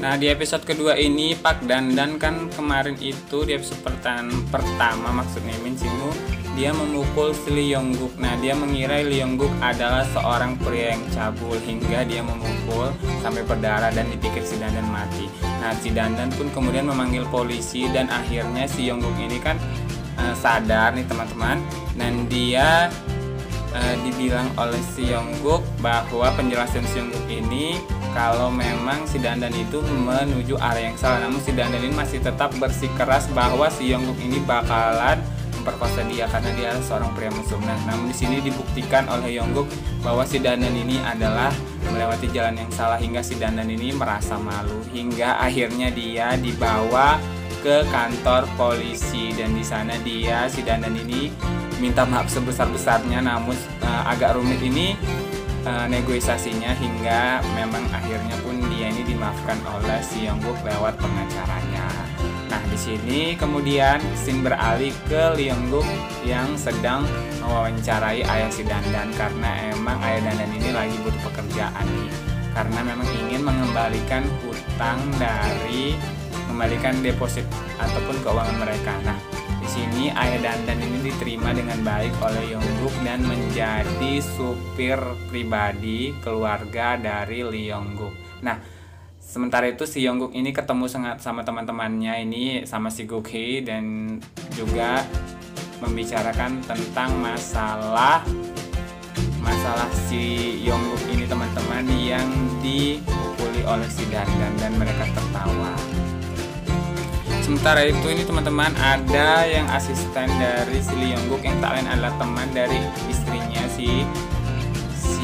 Nah, di episode kedua ini Pak Dandan kan kemarin itu di episode pertama maksudnya Min Singhu dia memukul si Lee Yong-guk. Nah, dia mengira Lee Yong-guk adalah seorang pria yang cabul hingga dia memukul sampai berdarah dan dipikir si Dandan mati. Nah, si Dandan pun kemudian memanggil polisi dan akhirnya si Yong-guk ini kan sadar nih teman-teman, dan dia dibilang oleh si Yong-guk bahwa penjelasan si Yong-guk ini kalau memang si Dandan itu menuju arah yang salah, namun si Dandan ini masih tetap bersikeras bahwa si Yong-guk ini bakalan memperkosa dia karena dia adalah seorang pria mesum. Nah, namun di sini dibuktikan oleh Yong-guk bahwa si Dandan ini adalah melewati jalan yang salah hingga si Dandan ini merasa malu hingga akhirnya dia dibawa ke kantor polisi dan di sana si Dandan ini minta maaf sebesar-besarnya, namun agak rumit ini negosiasinya hingga memang akhirnya pun dia ini dimaafkan oleh si Yong-guk lewat pengacaranya. Nah, di sini kemudian scene beralih ke Lee Yong-guk yang sedang mewawancarai ayah si Dandan karena emang ayah Dandan ini lagi butuh pekerjaan nih, karena memang ingin mengembalikan deposit ataupun keuangan mereka. Nah, di sini ayah Dandan ini diterima dengan baik oleh Yong-guk dan menjadi supir pribadi keluarga dari Lee Yong-guk. Nah, sementara itu si Yong-guk ini ketemu sama teman-temannya ini sama si Guk-hee dan juga membicarakan tentang masalah si Yong-guk ini teman-teman yang dipukuli oleh si Dandan dan mereka tertawa. Sementara itu ini teman-teman ada yang asisten dari si Lee Yong-guk yang tak lain adalah teman dari istrinya si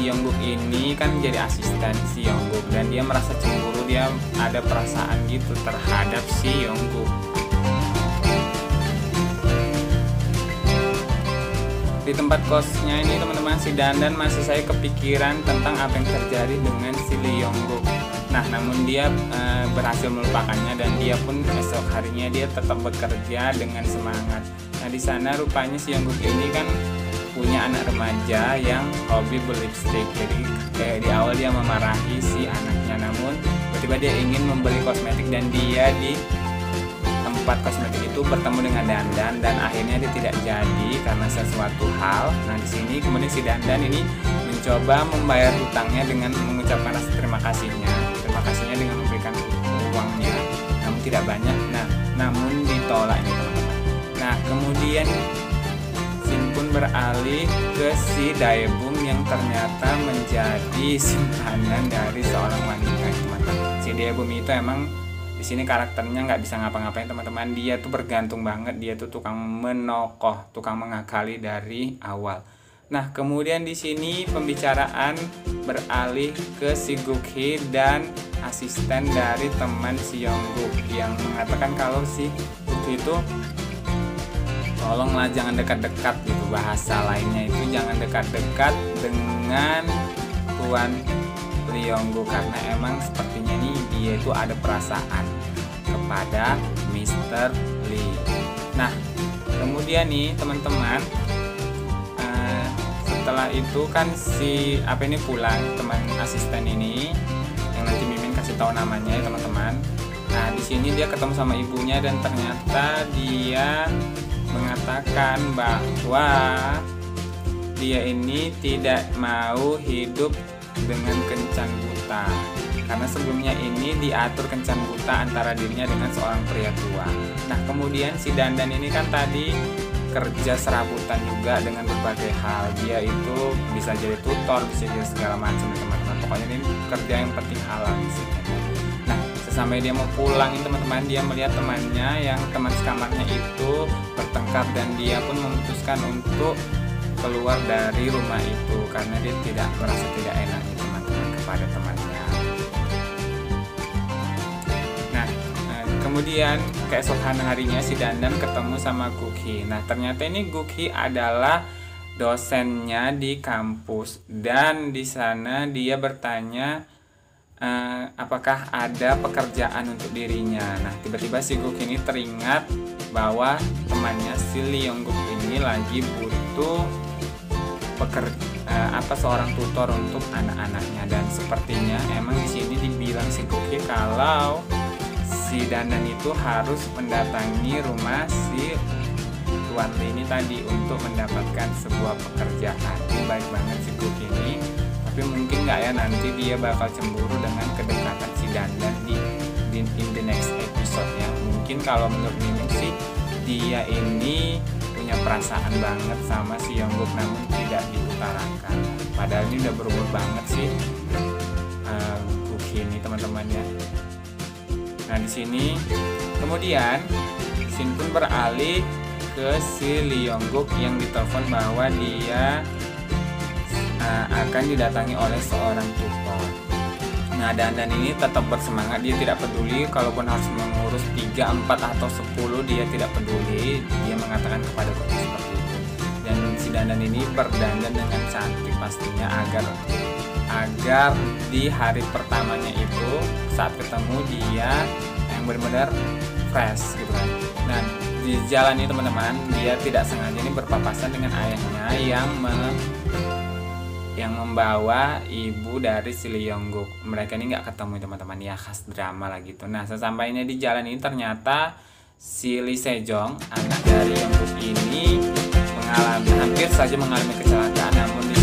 Yong-guk ini kan jadi asisten si Yong-guk dan dia merasa cemburu, dia ada perasaan gitu terhadap si Yong-guk. Di tempat kosnya ini teman-teman si Dandan masih saya kepikiran tentang apa yang terjadi dengan si Lee Yong-guk. Nah, namun dia berhasil melupakannya dan dia pun esok harinya dia tetap bekerja dengan semangat. Nah, di sana rupanya si Yong-guk ini kan punya anak remaja yang hobi berlipstick. Jadi kayak di awal dia memarahi si anaknya, namun tiba-tiba dia ingin membeli kosmetik dan dia di tempat kosmetik itu bertemu dengan Dandan dan akhirnya dia tidak jadi karena sesuatu hal. Nah, di sini kemudian si Dandan ini mencoba membayar hutangnya dengan mengucapkan rasa terima kasihnya dengan memberikan uangnya, namun tidak banyak. Nah, namun ditolak ini teman-teman. Nah, kemudian scene pun beralih ke si Daebum yang ternyata menjadi simpanan dari seorang wanita teman-teman. Si Daebum itu emang di sini karakternya nggak bisa ngapa-ngapain teman-teman. Dia tuh bergantung banget, dia tuh tukang menokoh, tukang mengakali dari awal. Nah, kemudian di sini pembicaraan beralih ke si Guk-hee dan asisten dari teman si Yong-guk yang mengatakan kalau si Guk-hee itu tolonglah jangan dekat-dekat gitu, bahasa lainnya itu jangan dekat-dekat dengan Tuan Lee Yong-guk karena emang sepertinya nih dia itu ada perasaan kepada Mr. Lee. Nah, kemudian nih teman-teman, setelah itu kan si pulang teman asisten ini yang nanti Mimin kasih tahu namanya ya teman-teman. Nah, di sini dia ketemu sama ibunya dan ternyata dia mengatakan bahwa dia ini tidak mau hidup dengan kencan buta karena sebelumnya ini diatur kencan buta antara dirinya dengan seorang pria tua. Nah, kemudian si Dandan ini kan tadi kerja serabutan juga dengan berbagai hal. Dia itu bisa jadi tutor, bisa jadi segala macam teman-teman. Pokoknya ini kerja yang penting halal di sini. Nah, sesampai dia mau pulang ini teman-teman, dia melihat temannya yang teman sekamarnya itu bertengkar dan dia pun memutuskan untuk keluar dari rumah itu karena dia tidak merasa tidak enak teman-teman kepada temannya. Kemudian keesokan harinya si Dandan ketemu sama Guk-hee. Nah, ternyata ini Guk-hee adalah dosennya di kampus dan di sana dia bertanya apakah ada pekerjaan untuk dirinya. Nah, tiba-tiba si Guk-hee ini teringat bahwa temannya si Lee Yong-guk ini lagi butuh seorang tutor untuk anak-anaknya. Dan sepertinya emang di sini dibilang si Cookie kalau si Dandan itu harus mendatangi rumah si Tuan Lee ini tadi untuk mendapatkan sebuah pekerjaan. Ini baik banget si Cookie ini, tapi mungkin nggak ya nanti dia bakal cemburu dengan kedekatan si Dandan di the next episode ya. Mungkin kalau menurut Mimin sih dia ini punya perasaan banget sama si Yongguk namun tidak diutarakan. Padahal ini udah berumur banget sih Cookie ini teman-teman ya. Nah di sini kemudian Shin pun beralih ke si Lee Yongguk yang ditelepon bahwa dia akan didatangi oleh seorang tutor. Nah Dandan ini tetap bersemangat, dia tidak peduli kalaupun harus mengurus 3, 4 atau 10 dia tidak peduli. Dia mengatakan kepada Cookie seperti itu. Dan si Dandan ini berdandan dengan cantik pastinya agar di hari pertamanya itu saat ketemu dia yang benar-benar fresh gitu kan. Nah di jalan ini teman-teman dia tidak sengaja ini berpapasan dengan ayahnya yang membawa ibu dari si Lee Yongguk. Mereka ini nggak ketemu teman-teman ya, khas drama lah gitu. Nah sesampainya di jalan ini ternyata si Lee Sejong anak dari Yongguk ini hampir saja mengalami kecelakaan, namun di